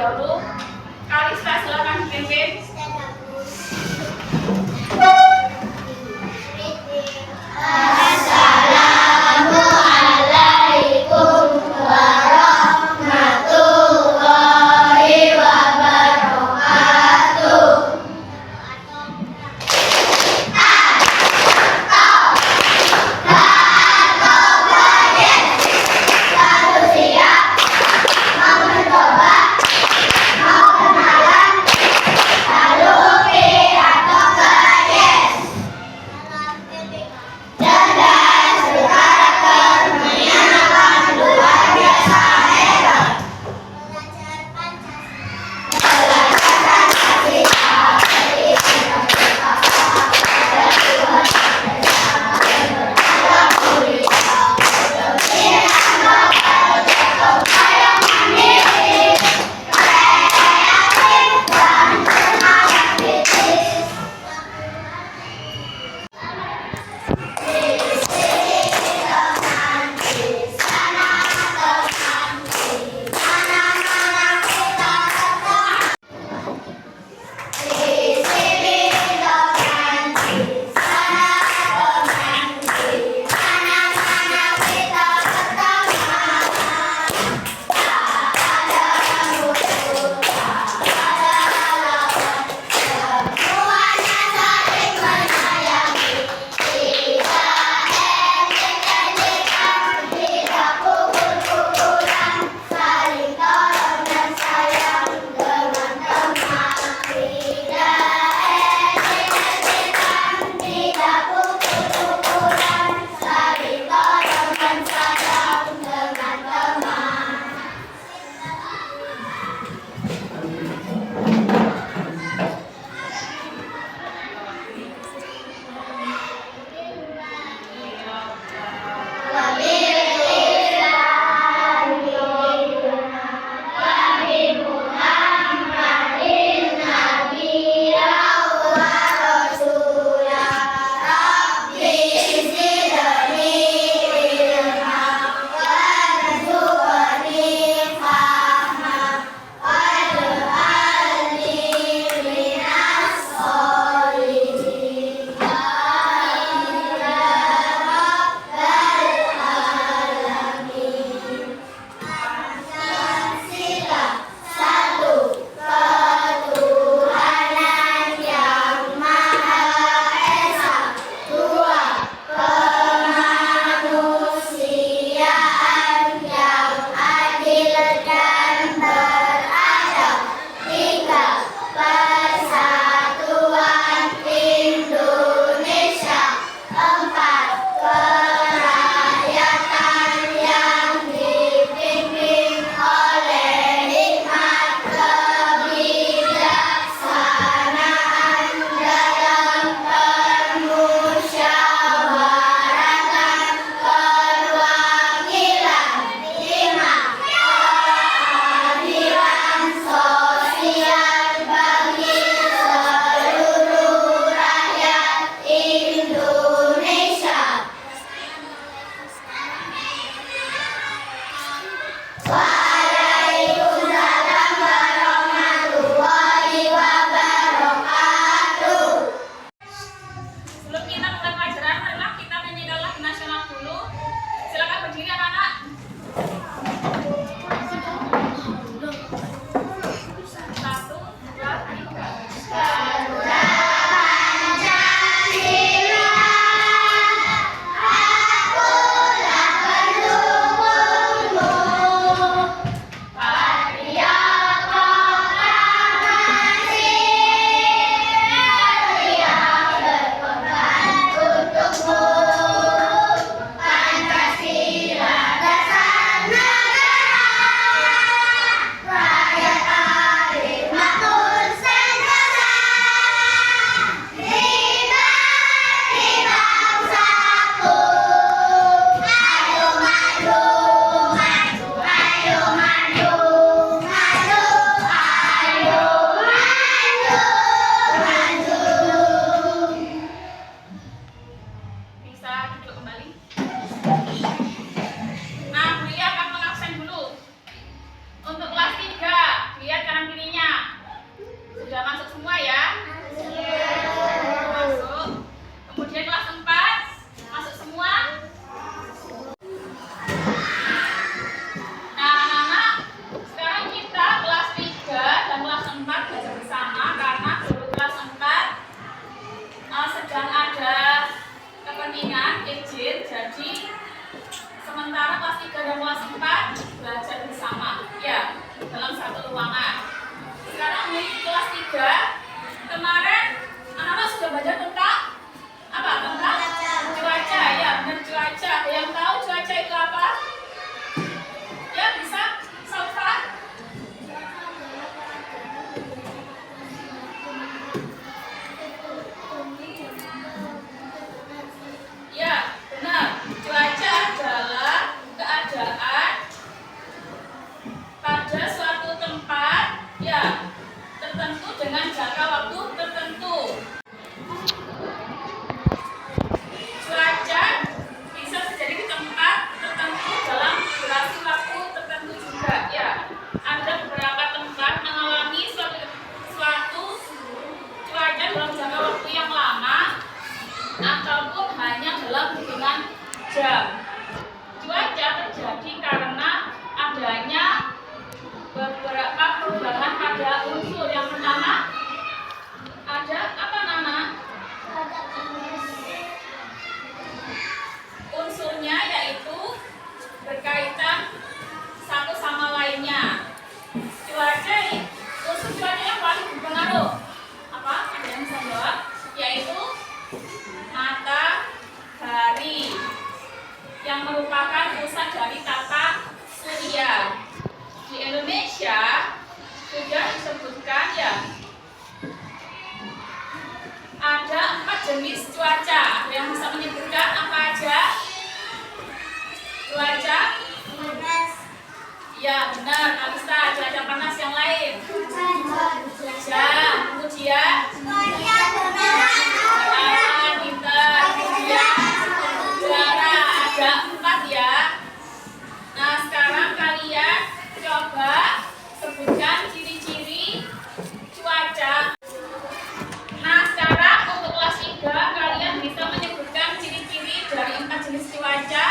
dahulu. Kalista silakan dipimpin. Assalamualaikum warahmatullahi wabarakatuh. Satu siap, mau mencoba, mau Indonesia sudah disebutkan ya. Ada 4 jenis cuaca. Ada yang bisa menyebutkan apa aja? Cuaca? Ya benar, Kalista. Cuaca panas yang lain. Hujan. Kemudian pintar. Kemudian udara. Ada 4 ya. Nah sekarang kalian coba sebutkan ciri-ciri cuaca. Nah sekarang untuk kelas 3 kalian bisa menyebutkan ciri-ciri dari 4 jenis cuaca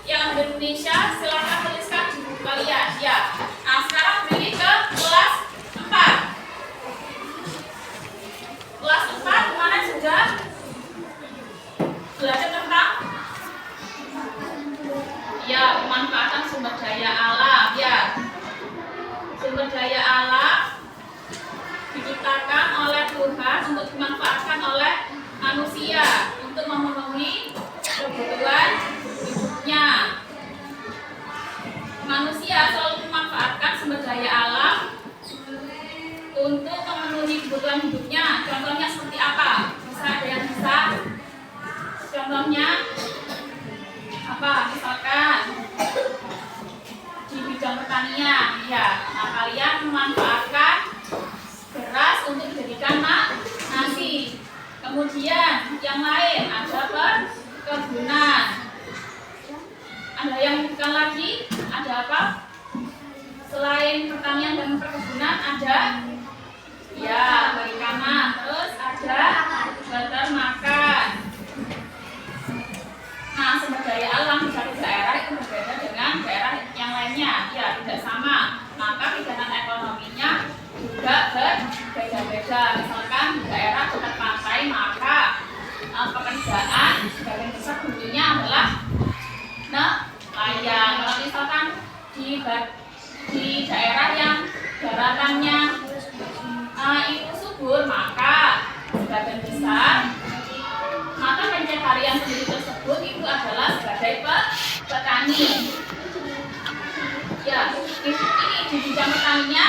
yang ada di Indonesia. Silakan tuliskan di buku kalian ya. Nah sekarang beri ke kelas 4. Kelas 4 kemarin sudah belajar tentang ya pemanfaatan sumber daya alam ya. Sumber daya alam diciptakan oleh Tuhan untuk dimanfaatkan oleh manusia untuk memenuhi kebutuhan hidupnya. Manusia selalu memanfaatkan sumber daya alam untuk memenuhi kebutuhan hidupnya. Contohnya seperti apa? Bisa ada yang bisa? Contohnya apa? Misalkan di bidang pertanian ya. Nah kalian memanfaatkan beras untuk dijadikan nasi. Kemudian yang lain ada perkebunan. Ada yang bukan lagi? Ada apa? Selain pertanian dan perkebunan ada ya perikanan. Terus ada peternakan. Nah sumber daya alam di satu daerah itu berbeda dengan daerah yang lainnya. Ya tidak sama. Maka kegiatan ekonominya juga berbeda-beda. Misalkan di daerah dekat pantai maka pekerjaan sebagian besar dulunya adalah nelayan. Kalau misalkan di daerah yang daratannya itu subur maka sebagian besar maka pencaharian penduduk tersebut itu adalah sebagai petani. Ya, ini di bidang pertaniannya.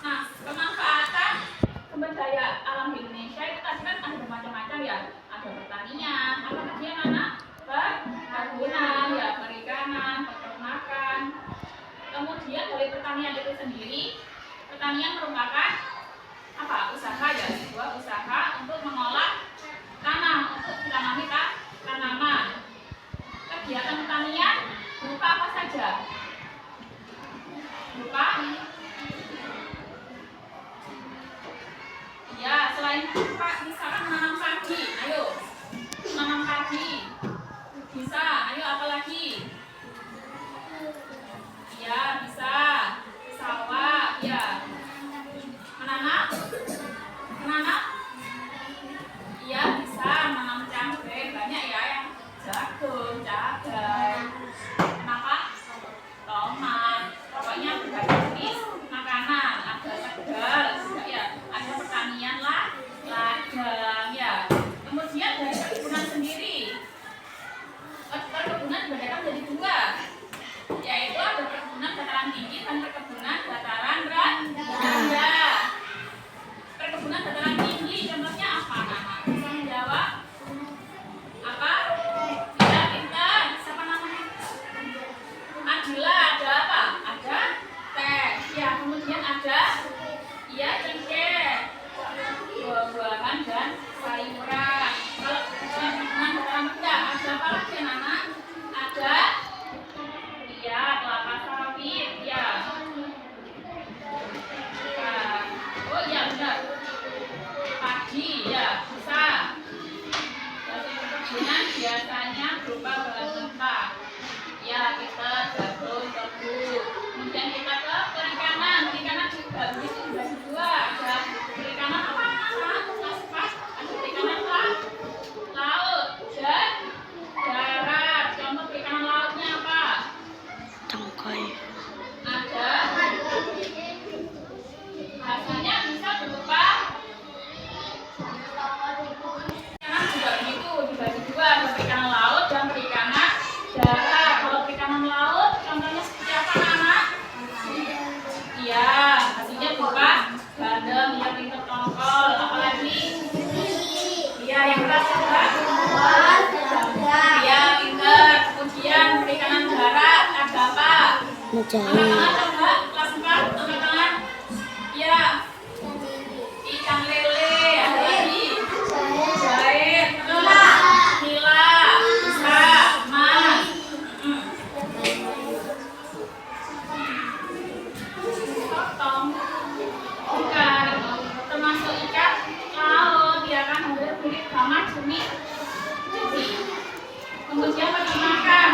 Nah, pemanfaatan sumber daya alam di Indonesia itu tadi kan ada bermacam-macam ya. Ada pertanian, apa tadi yang mana? Perkebunan, ya perikanan, peternakan. Kemudian dari pertanian itu sendiri, pertanian merupakan apa? Usaha ya, sebuah usaha untuk mengolah tanah untuk ditanami tanaman. Kegiatan pertanian berupa apa saja? Berupa ya selain misalkan menanam padi, ayo menanam padi bisa, ayo apa lagi? Ya bisa sawah ya. Menanam ya bisa menanam cabai, banyak ya yang jagung, cabai. Kenapa? Angkat tangan coba, kelas 4, angkat tangan. Ya, ikan lele, ada lagi. Jair, nila, bisa, mas. Potong, bukan, termasuk ikan laut, ya kan, ada kulit sama cumi. Kemudian peternakan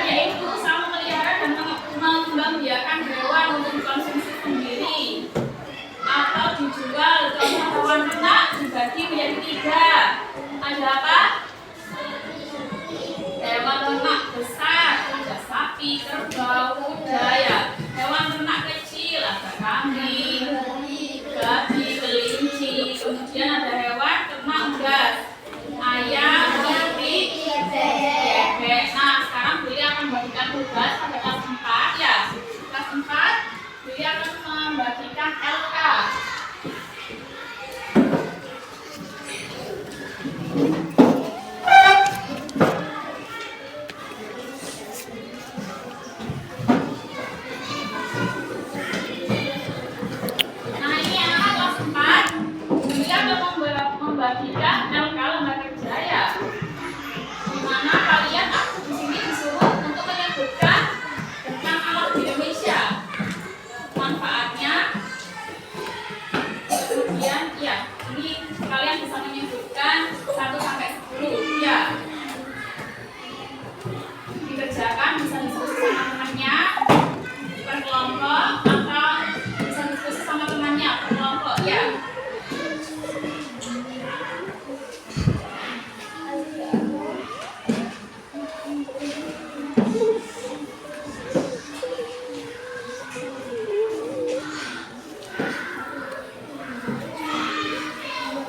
yaitu sama melihara dan mengembangbiakan hewan untuk konsumsi sendiri atau dijual. Contoh hewan ternak dibagi menjadi 3. Ada apa? Hewan ternak besar, ada sapi, kerbau, kuda ya. Hewan ternak kecil ada kambing, babi, kelinci. Kemudian ada hewan ternak unggas, ayam, sapi, bebek. Nah, sekarang Billy akan membagikan tugas pada kelas 4 ya. Kelas 4, Billy akan membagikan LK. Nah, ini anak kelas 4, Billy akan membagikan LK lembar kerja ya. Dimana kalian di sini disuruh untuk menyebutkan tentang alam di Indonesia, manfaatnya. Kemudian ya, ini kalian bisa menyebutkan 1 sampai 10 ya. Dikerjakan bisa diskusi sama temannya per kelompok atau bisa diskusi sama temannya per kelompok ya.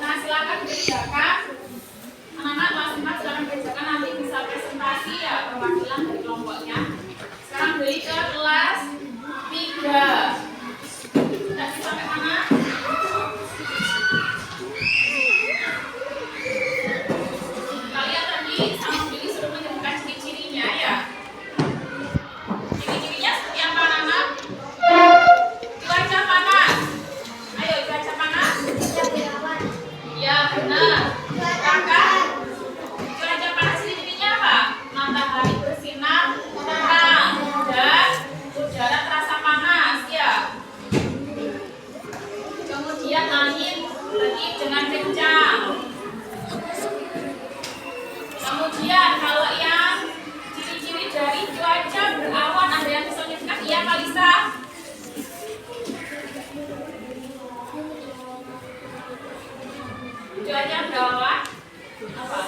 Nah, silakan dikerjakan. Anak-anak kelas 4 silakan dikerjakan, nanti bisa presentasi ya perwakilan dari kelompoknya. Sekarang beli ke kelas 3. Tadi sampai mana? Kalian tadi sama Billy sudah menyebutkan ciri-cirinya ya. Ciri-cirinya seperti apa anak-anak? Cuaca panas. Ayo, cuaca panas. Ya, benar. Kakak, cuaca panas ciri-cirinya apa? Matahari bersinar terang dan udara terasa panas ya. Kemudian angin bertiup dengan kencang. Kemudian kalau yang ciri-ciri dari cuaca berawan, ada yang bisa menyebutkan iya Kalisa? Cuaca berawan apa?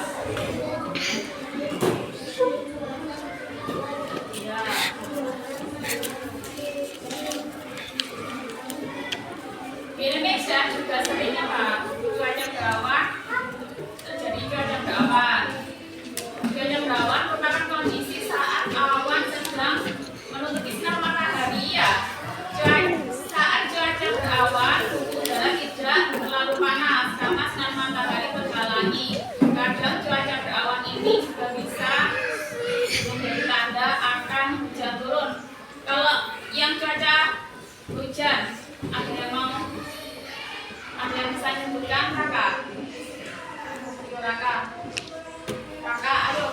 Ya. Di Indonesia juga sering apa? Cuaca berawan, terjadi cuaca berawan. Cuaca berawan merupakan kondisi saat awan sedang menutupi sinar matahari ya. Saat cuaca berawan, udara tidak terlalu panas karena sinar matahari terhalangi. Kadang cuaca berawan ini juga bisa menjadi tanda akan hujan turun. Kalau yang cuaca hujan, ada yang bisa menyebutkan kakak? Kakak, ayo.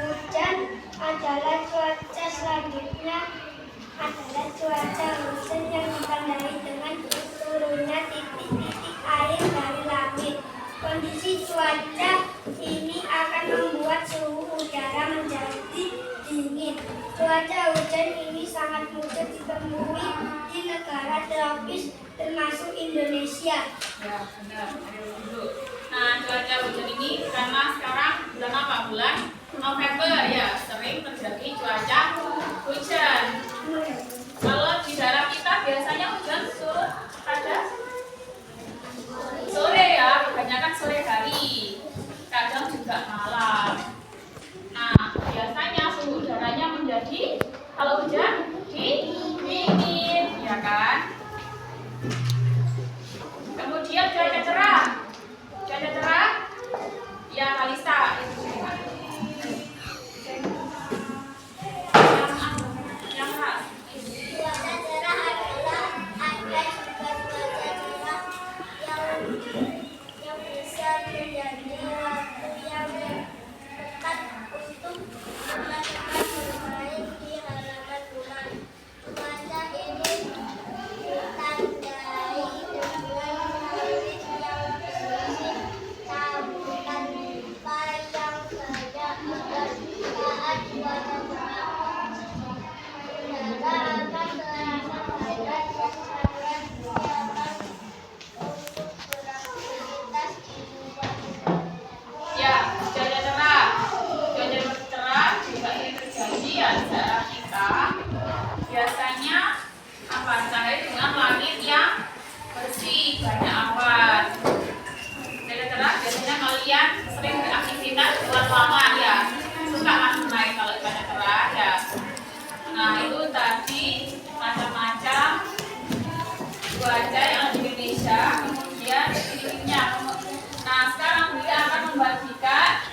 Hujan adalah cuaca selanjutnya adalah cuaca hujan yang ditandai dengan turunnya titik-titik air dari langit. Kondisi cuaca ini akan membuat suhu udara menjadi dingin. Cuaca hujan ini sangat mudah ditemui di negara tropis termasuk Indonesia. Ya, benar. Ayo duduk. Nah, cuaca hujan ini karena sekarang bulan apa? Bulan November ya, sering terjadi cuaca hujan. Kalau di daerah kita biasanya hujan turun pada sore ya, kebanyakan sore hari. Kadang juga malam. Nah, biasanya suhu udaranya menjadi kalau hujan dingin, ya kan? cuaca yang ada di Indonesia, kemudian titik-titiknya. Nah, sekarang dia akan membagikan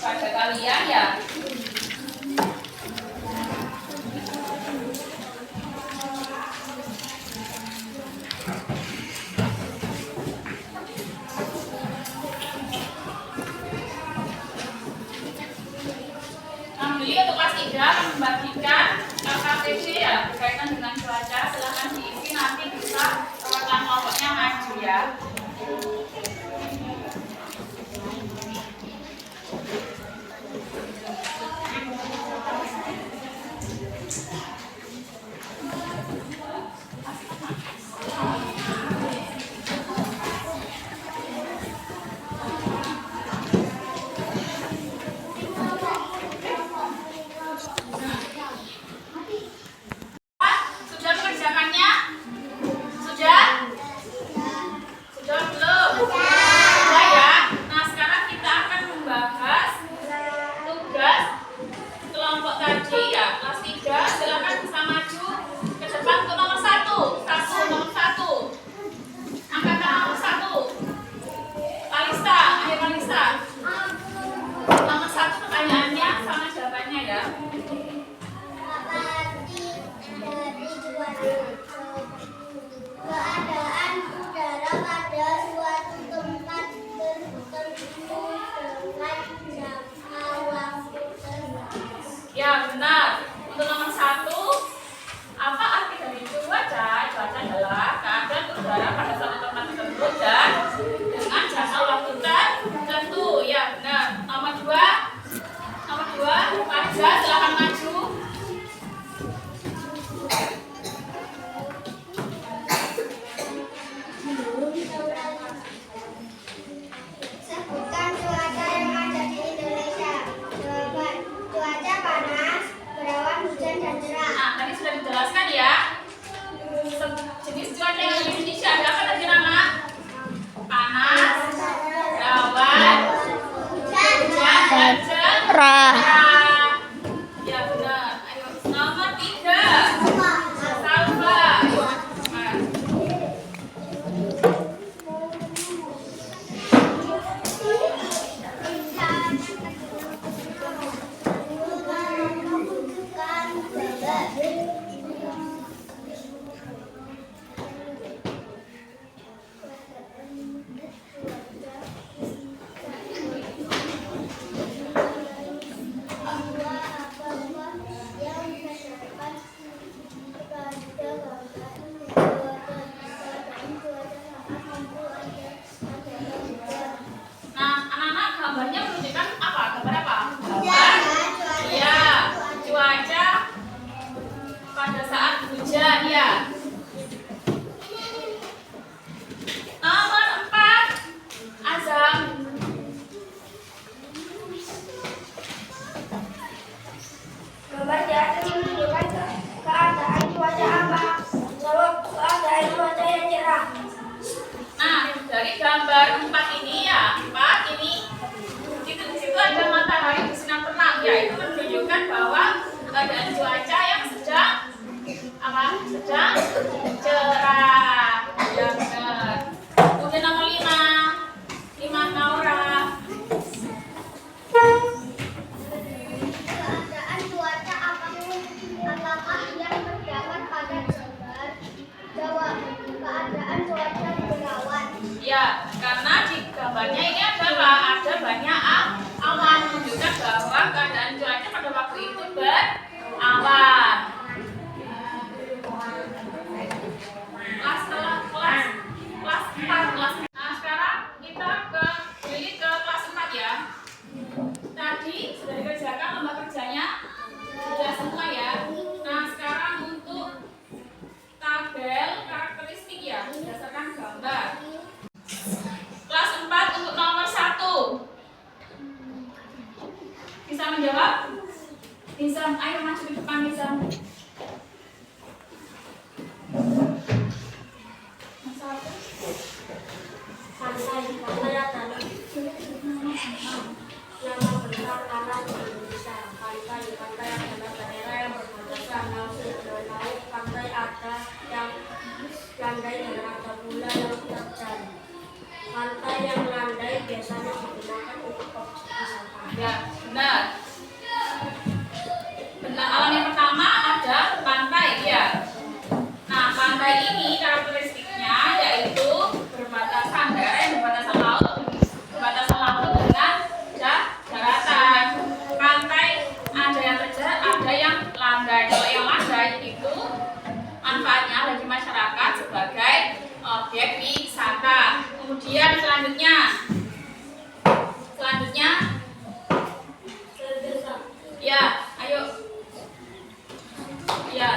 pada kalian ya. Jadi untuk kelas 3 akan membagikan KKTC ya berkaitan dengan cuaca. Silahkan diisi, nanti bisa perwakilan kelompoknya maju ya. Sudah mengerjakannya? Sudah? Sudah belum? Sudah ya? Nah, sekarang kita akan membahas tugas kelompok tadi ya. Kelas 3, silakan bisa maju ke depan untuk nomor 1. Nomor 1. Angkatan nomor 1. Alisa, ayo Alisa. Nomor 1 pertanyaannya sama jawabannya ya. Keadaan udara pada suatu tempat tertentu dengan jangka waktu tertentu. Ya benar. Untuk nomor 1, apa arti dari cuaca? Cuaca adalah keadaan udara pada suatu tempat tertentu dan dengan jangka waktu tertentu. Ya benar. Nomor 2, Raja silakan maju. Sebutkan cuaca yang ada di Indonesia. Jawaban: cuaca panas, berawan, hujan, dan cerah. Nah, tadi sudah dijelaskan ya. Jenis cuaca yang ada di Indonesia ada apa tadi Nana? Panas, berawan, hujan, dan cerah. Ya benar. Ayo nomor 3. Salva. Nah, Nah, anak-anak gambarnya menunjukkan apa? Gambar apa? Gambar. Iya, cuaca pada saat hujan ya. Nomor 4, Azam. Gambar di atas menunjukkan keadaan cuaca apa? Jawab: keadaan cuaca yang cerah. Nah, dari gambar 4 ini ya, 4 ini di situ ada matahari bersinar terang ya, itu menunjukkan bahwa keadaan cuaca yang sedang apa? Sedang cerah. Ya benar. Kemudian nomor 5 Naura. Keadaan cuaca apakah yang terdapat pada gambar? Jawab: keadaan cuaca berawan. Ya, karena di gambarnya ini ada apa? Ada banyak awan, menunjukkan bahwa keadaan cuaca pada waktu itu berawan. Kelas 4. Nah, sekarang kita ke kelas 4 ya. Tadi sudah dikerjakan lomba kerjanya, sudah semua ya. Nah, sekarang untuk tabel karakteristik ya, berdasarkan gambar. Kelas 4 untuk nomor 1. Bisa menjawab? Bisa, ayo maju ke depan bisa. Ya, benar. Benar. Alam yang pertama ada pantai, ya. Nah, pantai ini karakteristiknya yaitu berbatasan daerah yang berbatasan laut dengan daratan. Pantai ada yang terjal, ada yang landai. Kalau yang landai itu manfaatnya bagi masyarakat sebagai objek wisata. Kemudian selanjutnya ya, ayo. Ya.